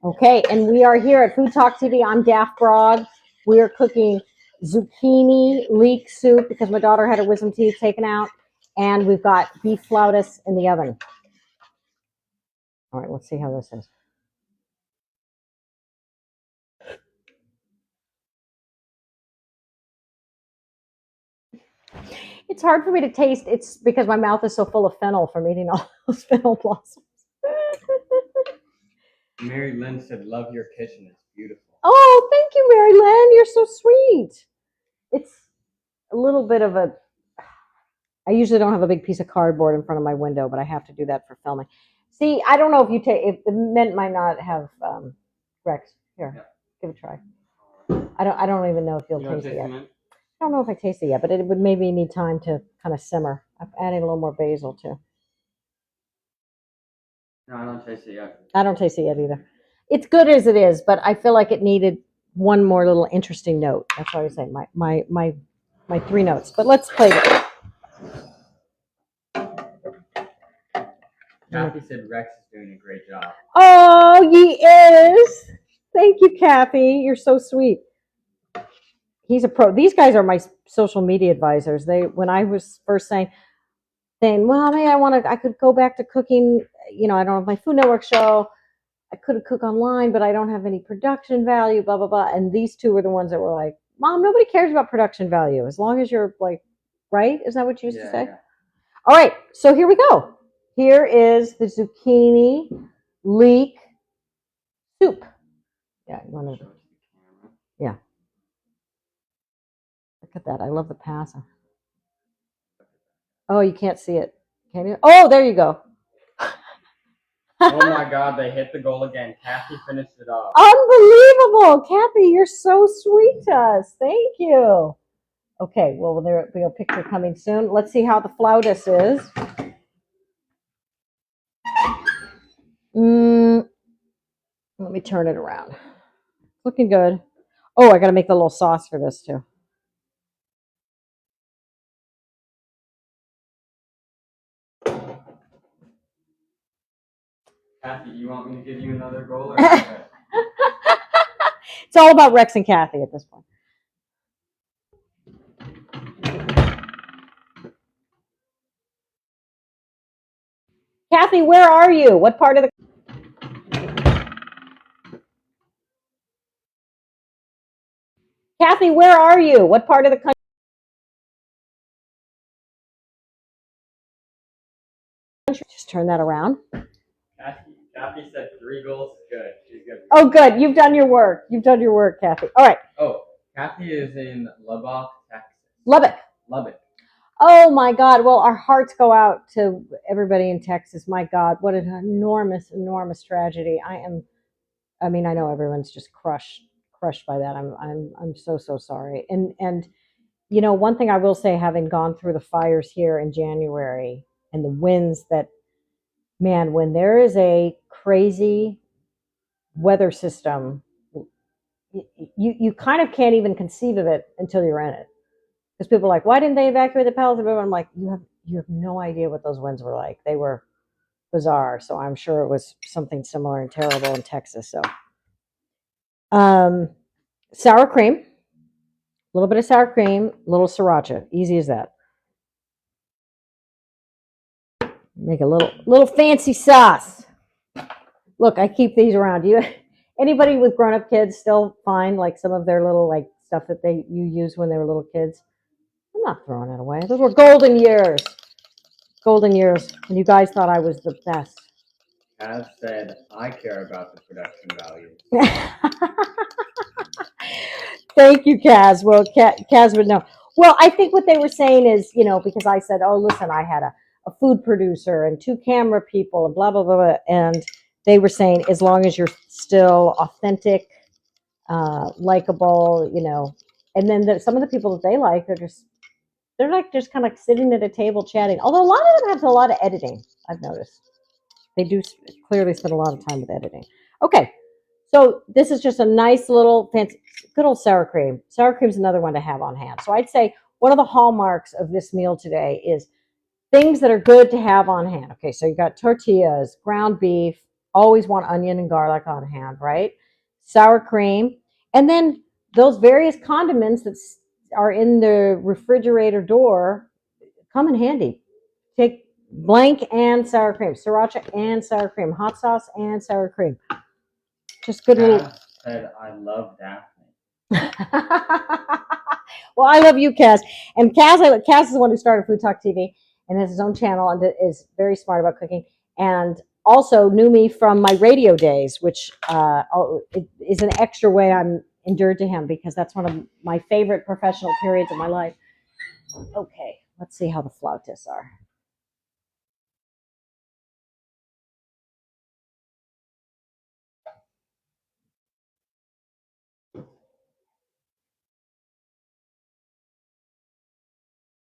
Okay, and we are here at Food Talk TV. I'm Daphne Brogdon. We are cooking zucchini leek soup because my daughter had her wisdom teeth taken out, and we've got beef flautas in the oven. All right, let's see how this is. It's hard for me to taste. It's because my mouth is so full of fennel from eating all those fennel blossoms. Mary Lynn said, "Love your kitchen. It's beautiful." Oh, thank you, Mary Lynn. You're so sweet. It's a little bit of a... I usually don't have a big piece of cardboard in front of my window, but I have to do that for filming. See, I don't know if you take... If the mint might not have... Rex, here, yeah. Give it a try. I don't even know if you'll taste it yet. I don't know if I taste it yet, but it would maybe need time to kind of simmer. I'm adding a little more basil, too. No, I don't taste it yet. I don't taste it yet either. It's good as it is, but I feel like it needed one more little interesting note. That's what I was saying, my 3 notes. But let's play it. Kathy said Rex is doing a great job. Oh, he is. Thank you, Kathy. You're so sweet. He's a pro. These guys are my social media advisors. When I was first saying, well, maybe I could go back to cooking. You know, I don't have my Food Network show. I could cook online, but I don't have any production value, blah, blah, blah. And these two were the ones that were like, Mom, nobody cares about production value as long as you're like, right? Isn't that what you used to say? Yeah. All right. So here we go. Here is the zucchini leek soup. Yeah. You want to, yeah. Look at that. I love the pasta. Oh, you can't see it. Can you? Oh, there you go. Oh my God, they hit the goal again. Kathy finished it off. Unbelievable. Kathy, you're so sweet to us. Thank you. Okay, well, there'll be a picture coming soon. Let's see how the flautas is. Let me turn it around. Looking good. Oh, I got to make the little sauce for this too. Kathy, you want me to give you another goal? Or It's all about Rex and Kathy at this point. Kathy, where are you? What part of the... Kathy, where are you? What part of the country? Just turn that around. Kathy said 3 goals is good. She's good. Oh, good. You've done your work. You've done your work, Kathy. All right. Oh, Kathy is in Lubbock, Texas. Lubbock. Oh, my God. Well, our hearts go out to everybody in Texas. My God, what an enormous, enormous tragedy. I know everyone's just crushed by that. I'm so sorry. And you know, one thing I will say, having gone through the fires here in January and the winds that, man, when there is a crazy weather system, you kind of can't even conceive of it until you're in it. Because people are like, why didn't they evacuate the palace? And I'm like, you have no idea what those winds were like. They were bizarre. So I'm sure it was something similar and terrible in Texas. So, sour cream, a little bit of sour cream, a little sriracha, easy as that. Make a little fancy sauce. Look, I keep these around. Anybody with grown-up kids still find like some of their little like stuff that you used when they were little kids? I'm not throwing it away. Those were golden years. Golden years. And you guys thought I was the best. Kaz said, I care about the production value. Thank you, Kaz. Well, Kaz would know. Well, I think what they were saying is, because I said, oh, listen, I had a food producer and 2 camera people and blah, blah, blah, blah. And they were saying, as long as you're still authentic, likable, and then some of the people that they like, they're like just kind of sitting at a table chatting. Although a lot of them have a lot of editing, I've noticed. They do clearly spend a lot of time with editing. Okay, so this is just a nice little fancy, good old sour cream. Sour cream is another one to have on hand. So I'd say one of the hallmarks of this meal today is things that are good to have on hand. Okay, so you got tortillas, ground beef, always want onion and garlic on hand, right? Sour cream, and then those various condiments that are in the refrigerator door come in handy. Take blank and sour cream, sriracha and sour cream, hot sauce and sour cream. Just good little. Kaz said, I love Daphne. Well, I love you, Kaz. And Kaz is the one who started Food Talk TV and has his own channel and is very smart about cooking. And also knew me from my radio days, which is an extra way I'm endeared to him because that's one of my favorite professional periods of my life. Okay, let's see how the flautas are.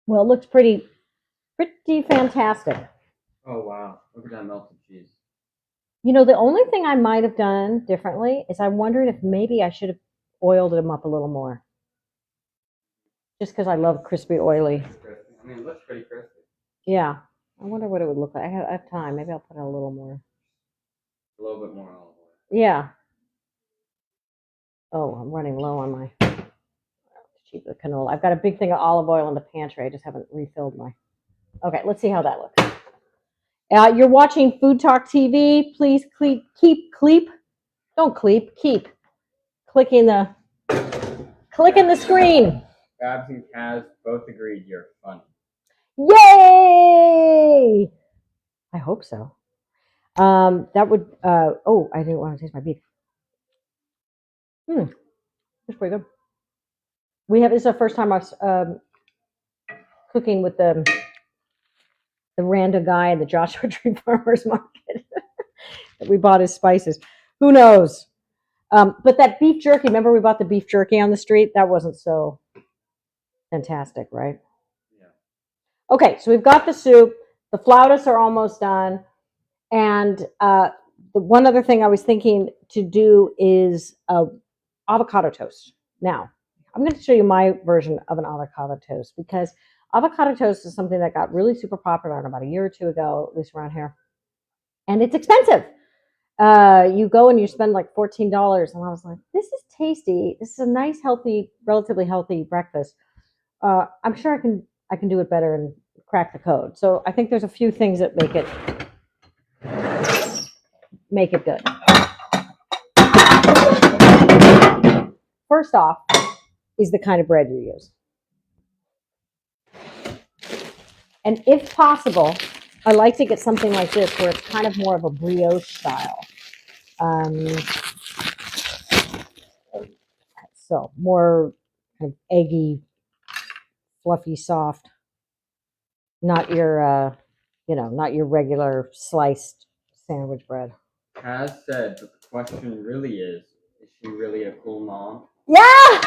Well, it looks pretty fantastic. Oh, wow. Look at that melted cheese. The only thing I might have done differently is I wondered if maybe I should have oiled them up a little more. Just because I love crispy, oily. I mean, it looks pretty crispy. Yeah. I wonder what it would look like. I have time. Maybe I'll put in a little more. A little bit more olive oil. Yeah. Oh, I'm running low on my cheap canola. I've got a big thing of olive oil in the pantry. I just haven't refilled my. Okay, let's see how that looks. You're watching Food Talk TV. Please keep clicking the screen. Babs and Kaz both agreed you're funny. Yay! I hope so. That would. Oh, I didn't want to taste my beef. It's pretty good. This is our first time I was cooking with the random guy in the Joshua Tree Farmers Market that we bought his spices. Who knows? But that beef jerky, remember we bought the beef jerky on the street? That wasn't so fantastic, right? Yeah. Okay, so we've got the soup. The flautas are almost done. And the one other thing I was thinking to do is avocado toast. Now, I'm going to show you my version of an avocado toast because avocado toast is something that got really super popular about a year or two ago, at least around here. And it's expensive. You go and you spend like $14. And I was like, this is tasty. This is a nice, healthy, relatively healthy breakfast. I'm sure I can do it better and crack the code. So I think there's a few things that make it good. First off is the kind of bread you use. And if possible, I like to get something like this where it's kind of more of a brioche style. So more kind of eggy, fluffy, soft, not your, not your regular sliced sandwich bread. Kaz said, but the question really is she really a cool mom? Yeah!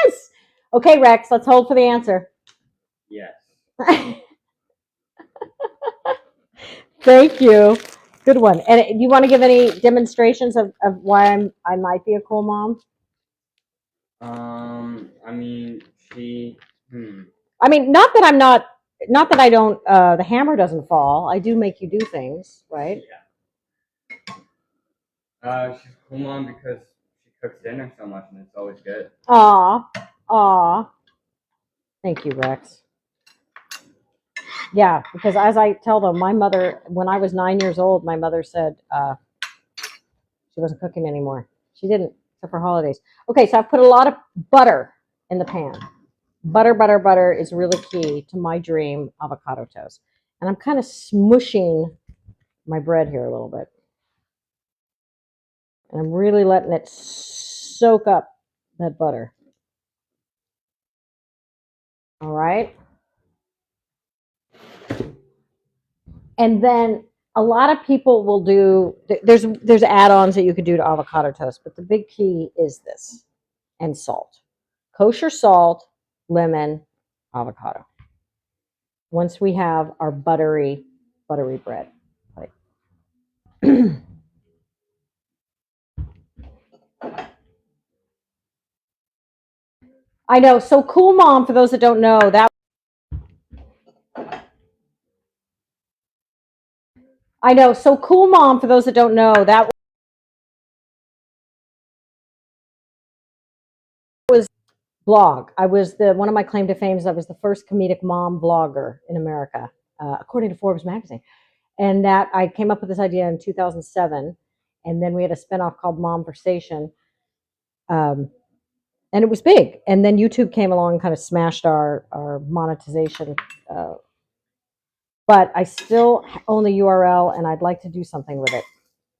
Yes! Okay, Rex, let's hold for the answer. Yes. Thank you. Good one. And do you want to give any demonstrations of why I might be a cool mom? I mean, I mean, not that I don't, the hammer doesn't fall. I do make you do things, right? Yeah. She's a cool mom because she cooks dinner so much and it's always good. Aw. Thank you, Rex. Yeah, because as I tell them, my mother, when I was 9 years old, my mother said she wasn't cooking anymore. She didn't, except for holidays. Okay, so I've put a lot of butter in the pan. Butter is really key to my dream avocado toast. And I'm kind of smushing my bread here a little bit. And I'm really letting it soak up that butter. All right. And then a lot of people will do, there's add-ons that you could do to avocado toast, but the big key is this, and salt. Kosher salt, lemon, avocado. Once we have our buttery bread. Like I know. So Cool Mom, for those that don't know, that I know. So Cool Mom, for those that don't know, that was blog. I was one of my claim to fame is I was the first comedic mom vlogger in America, according to Forbes magazine. And that I came up with this idea in 2007, and then we had a spinoff called Momversation, and it was big. And then YouTube came along and kind of smashed our monetization. But I still own the URL, and I'd like to do something with it.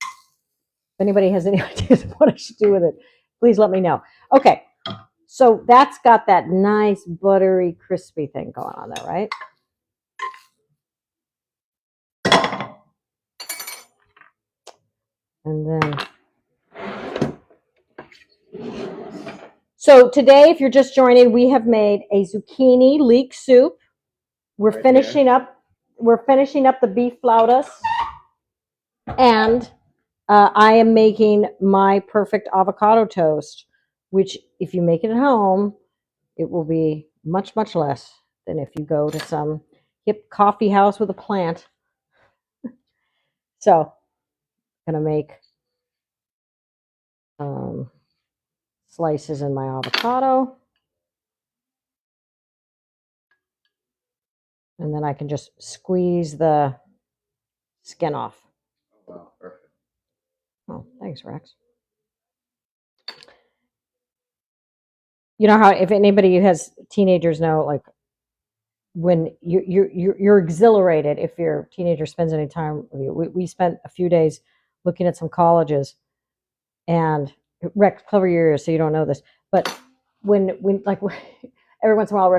If anybody has any ideas of what I should do with it, please let me know. Okay, so that's got that nice buttery, crispy thing going on there, right? And then, so today, if you're just joining, we have made a zucchini leek soup. We're finishing up the beef flautas, and I am making my perfect avocado toast, which if you make it at home, it will be much, much less than if you go to some hip coffee house with a plant. So I'm going to make slices in my avocado. And then I can just squeeze the skin off. Oh, wow, perfect. Oh, thanks, Rex. You know how if anybody who has teenagers know, like when you're exhilarated if your teenager spends any time with you. We spent a few days looking at some colleges, and Rex, cover your ears so you don't know this, but when like every once in a while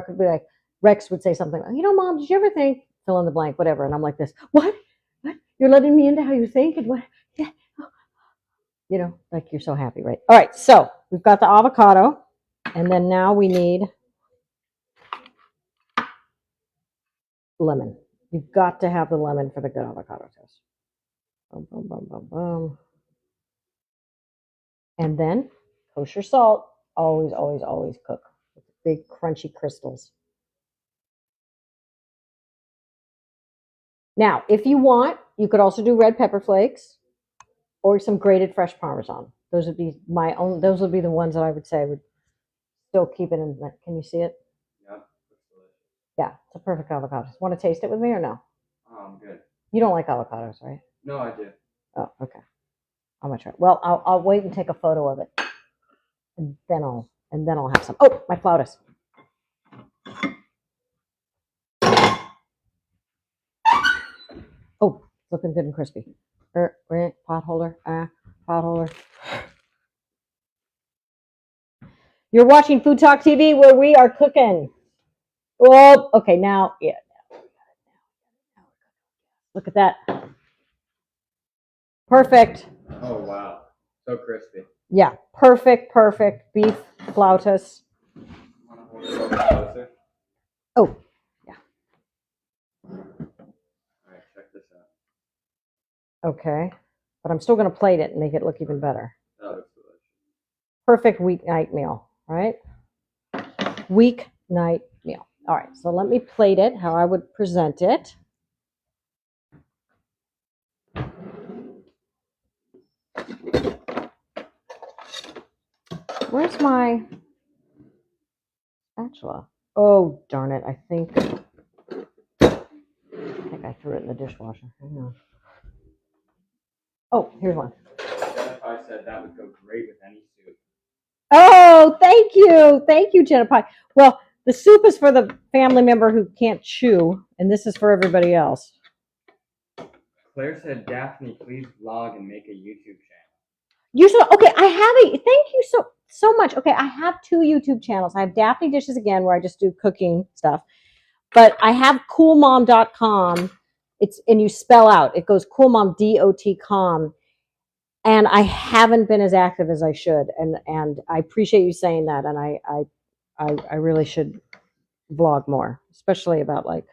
Rex would say something like, Mom, did you ever think, fill in the blank, whatever, and I'm like this, what you're letting me into how you think, and what, yeah, like you're so happy, right? All right, so we've got the avocado, and then now we need lemon. You've got to have the lemon for the good avocado toast. Boom, boom, boom, boom, boom. And then kosher salt. Always, always, always cook with big crunchy crystals. Now, if you want, you could also do red pepper flakes or some grated fresh Parmesan. Those would be my own. Those would be the ones that I would say would still keep it in. Can you see it? Yeah. Yeah, it's a perfect avocado. Want to taste it with me or no? I'm good. You don't like avocados, right? No, I do. Oh, okay. I'm gonna try. Well, I'll wait and take a photo of it, and then I'll have some. Oh, my flautas. Oh, looking good and crispy. Pot holder. You're watching Food Talk TV, where we are cooking. Oh, okay. Now, yeah. Look at that. Perfect. Oh, wow. So crispy. Yeah, perfect beef flautas. Want to hold it a little closer? Oh, yeah. All right, check this out. Okay. But I'm still going to plate it and make it look even better. That looks delicious. Perfect weeknight meal, right? Weeknight meal. All right, so let me plate it how I would present it. Where's my spatula? Oh, darn it. I think I threw it in the dishwasher. Hang on. Oh, here's one. I said that would go great with any soup. Oh, thank you. Thank you, Jenna Pie. Well, the soup is for the family member who can't chew, and this is for everybody else. Claire said, Daphne, please vlog and make a YouTube channel. You said, okay, I have a, thank you so much. Okay, I have 2 YouTube channels. I have Daphne Dishes again, where I just do cooking stuff. But I have coolmom.com. And you spell out, it goes coolmom, DOT.com. And I haven't been as active as I should. And I appreciate you saying that. And I really should vlog more, especially about like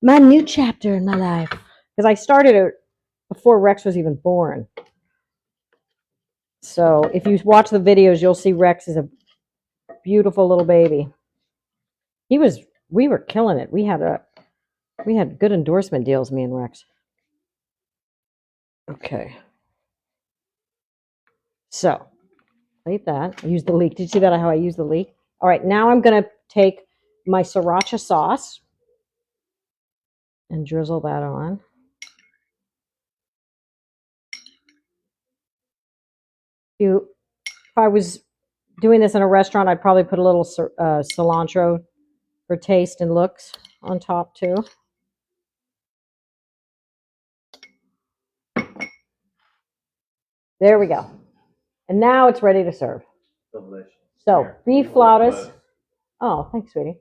my new chapter in my life. Because I started it before Rex was even born. So if you watch the videos, you'll see Rex is a beautiful little baby. We were killing it. We had good endorsement deals, me and Rex. Okay. So, leave that. I use the leek. Did you see that, how I use the leek? All right, now I'm going to take my Sriracha sauce and drizzle that on. If I was doing this in a restaurant, I'd probably put a little cilantro for taste and looks on top too. There we go. And now it's ready to serve. Delicious. So, Here, beef flautas. Oh, thanks, sweetie.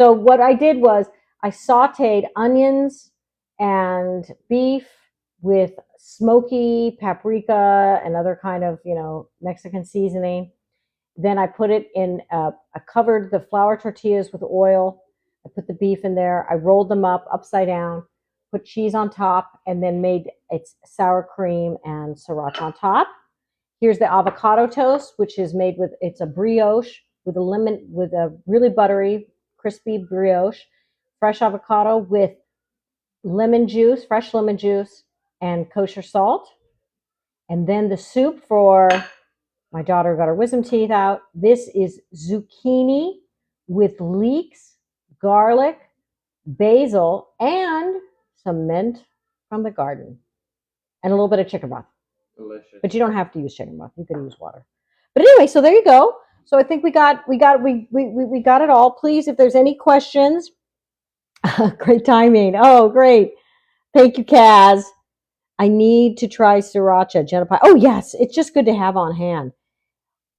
So what I did was I sauteed onions and beef with smoky paprika and other kind of, Mexican seasoning. Then I put it in, I covered the flour tortillas with oil. I put the beef in there. I rolled them up upside down, put cheese on top, and then made its sour cream and sriracha on top. Here's the avocado toast, which is made with, it's a brioche with a really buttery, crispy brioche, fresh avocado with lemon juice, fresh lemon juice, and kosher salt. And then the soup for my daughter got her wisdom teeth out. This is zucchini with leeks, garlic, basil, and some mint from the garden, and a little bit of chicken broth. Delicious. But you don't have to use chicken broth. You can use water. But anyway, so there you go. So I think we got it all. Please, if there's any questions, great timing. Oh, great. Thank you, Kaz. I need to try sriracha, Jenna Pie. Oh, yes. It's just good to have on hand.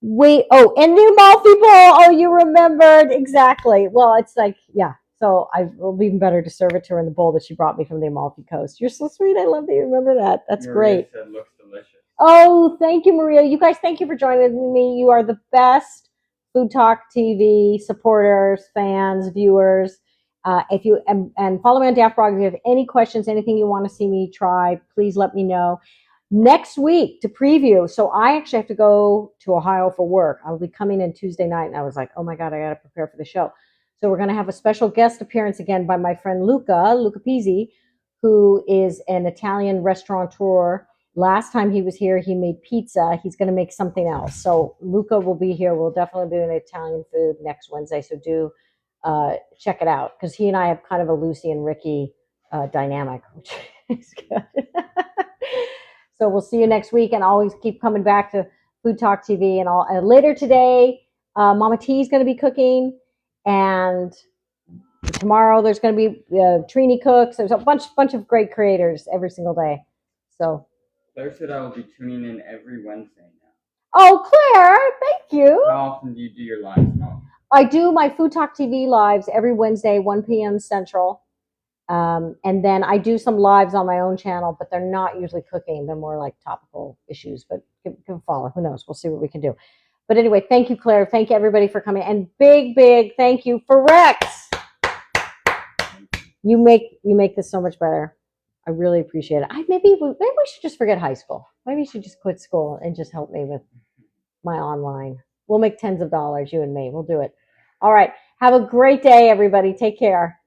Wait. Oh, and the Amalfi Bowl. Oh, you remembered. Exactly. Well, it's like, yeah. So it'll be even better to serve it to her in the bowl that she brought me from the Amalfi Coast. You're so sweet. I love that you remember that. That's great. Said looks delicious. Oh, thank you, Maria. You guys, thank you for joining me. You are the best Food Talk TV supporters, fans, viewers. If you and follow me on Daphne Brogdon. If you have any questions, anything you want to see me try, please let me know. Next week to preview. So I actually have to go to Ohio for work. I'll be coming in Tuesday night, and I was like, oh my God, I got to prepare for the show. So we're going to have a special guest appearance again by my friend Luca Pizzi, who is an Italian restaurateur. Last time he was here, he made pizza. He's going to make something else. So Luca will be here. We'll definitely be doing Italian food next Wednesday. So do check it out, because he and I have kind of a Lucy and Ricky dynamic, which is good. So we'll see you next week, and always keep coming back to Food Talk TV. And later today, Mama T is going to be cooking, and tomorrow there's going to be Trini cooks. There's a bunch of great creators every single day. So Claire said I will be tuning in every Wednesday now. Oh, Claire, thank you. How often do you do your lives, Mom? I do my Food Talk TV lives every Wednesday, 1 p.m. Central. And then I do some lives on my own channel, but they're not usually cooking. They're more like topical issues, but can follow. Who knows? We'll see what we can do. But anyway, thank you, Claire. Thank you, everybody, for coming. And big thank you for Rex. You make this so much better. I really appreciate it. Maybe we should just forget high school. Maybe you should just quit school and just help me with my online. We'll make tens of dollars, you and me. We'll do it. All right. Have a great day, everybody. Take care.